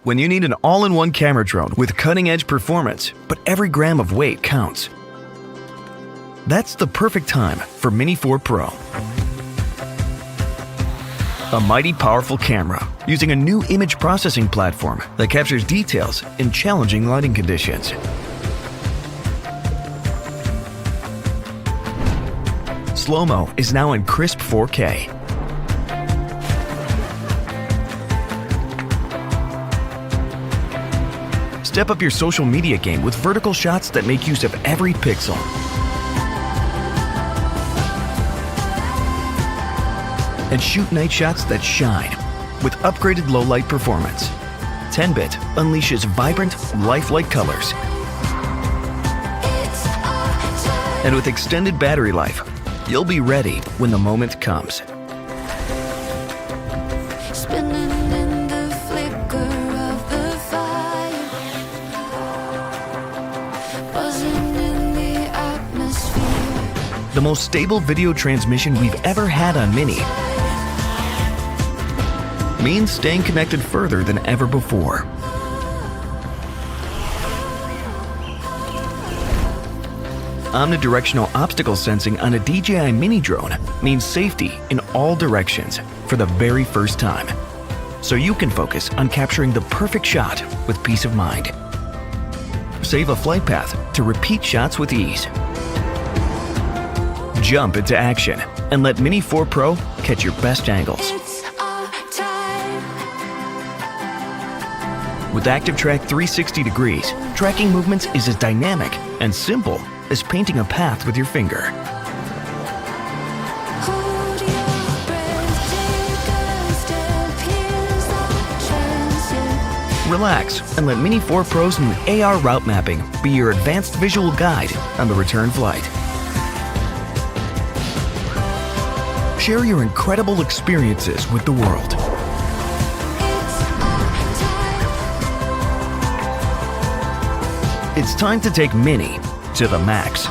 When you need an all-in-one camera drone with cutting-edge performance, but every gram of weight counts. That's the perfect time for Mini 4 Pro. A mighty powerful camera using a new image processing platform that captures details in challenging lighting conditions. Slow-mo is now in crisp 4K. Step up your social media game with vertical shots that make use of every pixel. And shoot night shots that shine with upgraded low-light performance. 10-bit unleashes vibrant, lifelike colors. And with extended battery life, you'll be ready when the moment comes. The most stable video transmission we've ever had on Mini means staying connected further than ever before. Omnidirectional obstacle sensing on a DJI Mini drone means safety in all directions for the very first time, so you can focus on capturing the perfect shot with peace of mind. Save a flight path to repeat shots with ease. Jump into action and let Mini 4 Pro catch your best angles. With ActiveTrack 360 degrees, tracking movements is as dynamic and simple as painting a path with your finger. Relax and let Mini 4 Pro's new AR route mapping be your advanced visual guide on the return flight. Share your incredible experiences with the world. It's time to take Mini to the max.